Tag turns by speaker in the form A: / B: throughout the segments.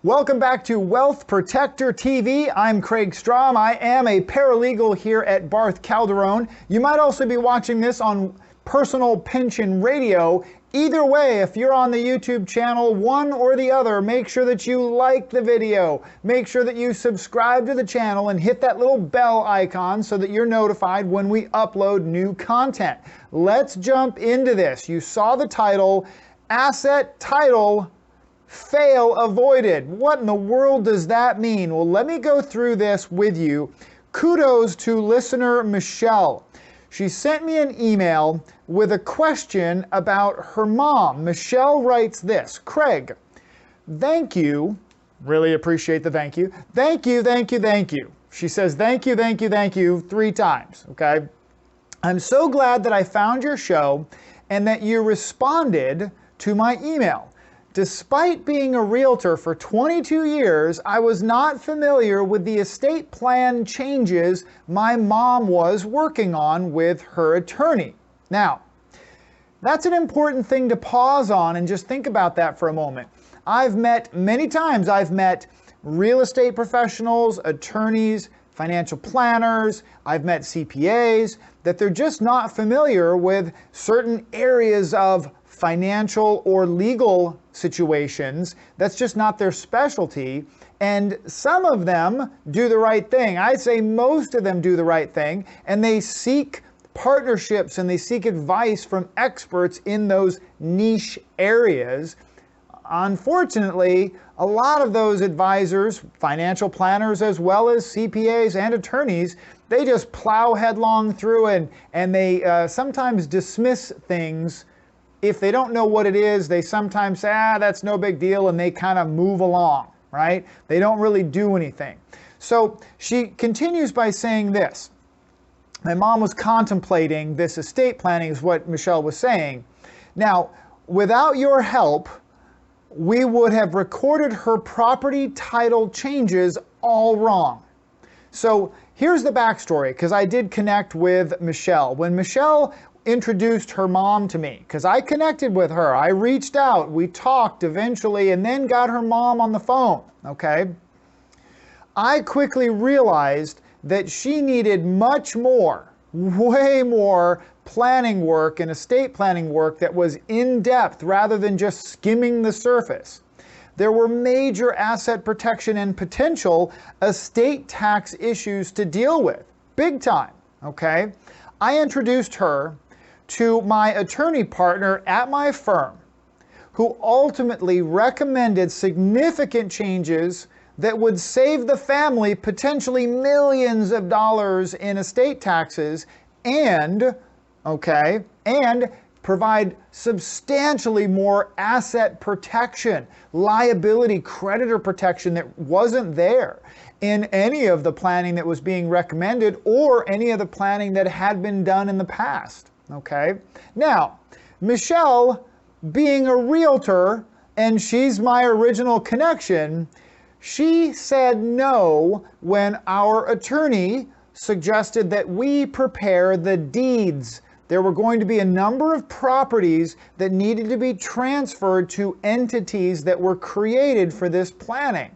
A: Welcome back to Wealth Protector TV. I'm Craig Strom. I am a paralegal here at Barth Calderon. You might also be watching this on Personal Pension Radio. Either way, if you're on the YouTube channel, one or the other, make sure that you like the video. Make sure that you subscribe to the channel and hit that little bell icon so that you're notified when we upload new content. Let's jump into this. You saw the title, Asset Title Fail Avoided. What in the world does that mean? Well, let me go through this with you. Kudos to listener Michelle. She sent me an email with a question about her mom. Michelle writes this: Craig, thank you. Really appreciate the thank you. Thank you, thank you, thank you. She says thank you, thank you, thank you 3 times, okay? I'm so glad that I found your show and that you responded to my email. Despite being a realtor for 22 years, I was not familiar with the estate plan changes my mom was working on with her attorney. Now, that's an important thing to pause on and just think about that for a moment. Many times I've met real estate professionals, attorneys, financial planners, I've met CPAs, that they're just not familiar with certain areas of financial or legal situations. That's just not their specialty. And some of them do the right thing. I'd say most of them do the right thing, and they seek partnerships and they seek advice from experts in those niche areas. Unfortunately, a lot of those advisors, financial planners as well as CPAs and attorneys, they just plow headlong through and they sometimes dismiss things. If they don't know what it is, they sometimes say, that's no big deal, and they kind of move along, right? They don't really do anything. So she continues by saying this. My mom was contemplating this estate planning, is what Michelle was saying. Now, without your help, we would have recorded her property title changes all wrong. So here's the backstory, because I did connect with Michelle. When Michelle introduced her mom to me, because I connected with her, I reached out, we talked eventually, and then got her mom on the phone, okay? I quickly realized that she needed much more, way more planning work and estate planning work that was in depth rather than just skimming the surface. There were major asset protection and potential estate tax issues to deal with, big time, okay? I introduced her to my attorney partner at my firm, who ultimately recommended significant changes that would save the family potentially millions of dollars in estate taxes and provide substantially more asset protection, liability, creditor protection that wasn't there in any of the planning that was being recommended or any of the planning that had been done in the past. Okay. Now, Michelle, being a realtor, and she's my original connection, she said no when our attorney suggested that we prepare the deeds. There were going to be a number of properties that needed to be transferred to entities that were created for this planning.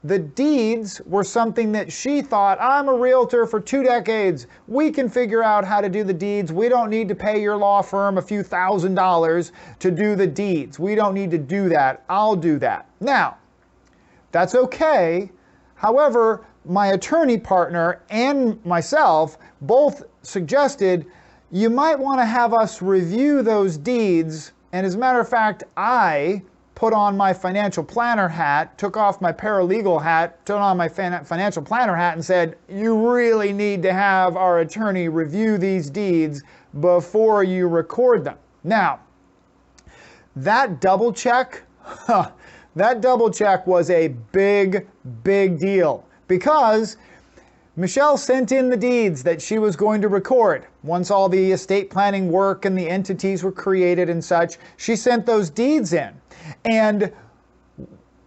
A: The deeds were something that she thought, I'm a realtor for 2 decades. We can figure out how to do the deeds. We don't need to pay your law firm a few $1,000s to do the deeds. We don't need to do that. I'll do that. Now, that's okay. However, my attorney partner and myself both suggested you might want to have us review those deeds. And as a matter of fact, I put on my financial planner hat, took off my paralegal hat, put on my financial planner hat and said, you really need to have our attorney review these deeds before you record them. Now, that double check, that double check was a big, big deal because Michelle sent in the deeds that she was going to record. Once all the estate planning work and the entities were created and such, she sent those deeds in. And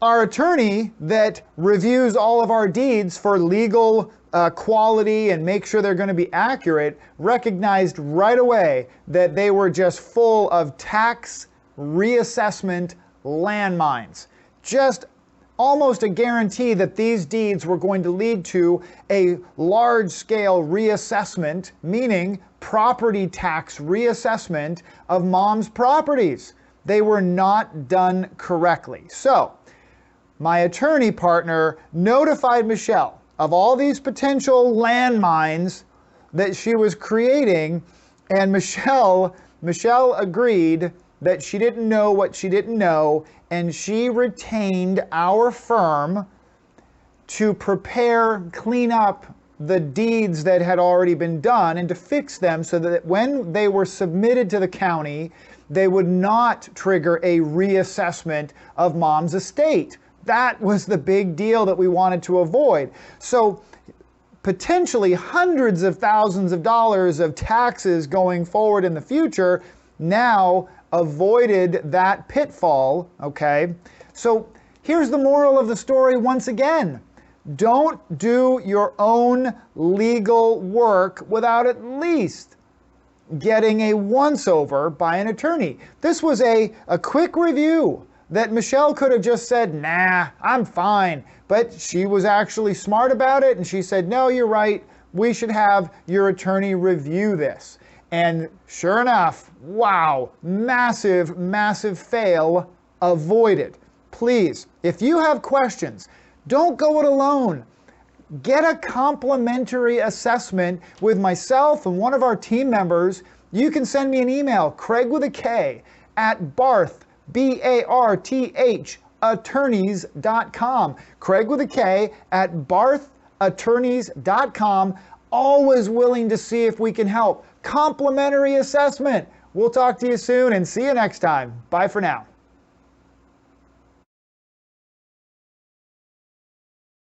A: our attorney that reviews all of our deeds for legal quality and make sure they're going to be accurate recognized right away that they were just full of tax reassessment landmines. Just almost a guarantee that these deeds were going to lead to a large-scale reassessment, meaning property tax reassessment of mom's properties. They were not done correctly. So, my attorney partner notified Michelle of all these potential landmines that she was creating, and Michelle agreed that she didn't know what she didn't know, and she retained our firm to clean up the deeds that had already been done and to fix them so that when they were submitted to the county, they would not trigger a reassessment of mom's estate. That was the big deal that we wanted to avoid. So potentially hundreds of thousands of dollars of taxes going forward in the future now avoided that pitfall, okay? So here's the moral of the story once again. Don't do your own legal work without at least getting a once-over by an attorney. This was a quick review that Michelle could have just said, nah, I'm fine. But she was actually smart about it, and she said, no, you're right. We should have your attorney review this. And sure enough, wow, massive, massive fail avoided. Please, if you have questions, don't go it alone. Get a complimentary assessment with myself and one of our team members. You can send me an email, Craig with a K, at Barth, B-A-R-T-H, attorneys.com. Craig with a K at barthattorneys.com. Always willing to see if we can help. Complimentary assessment. We'll talk to you soon and see you next time. Bye for now.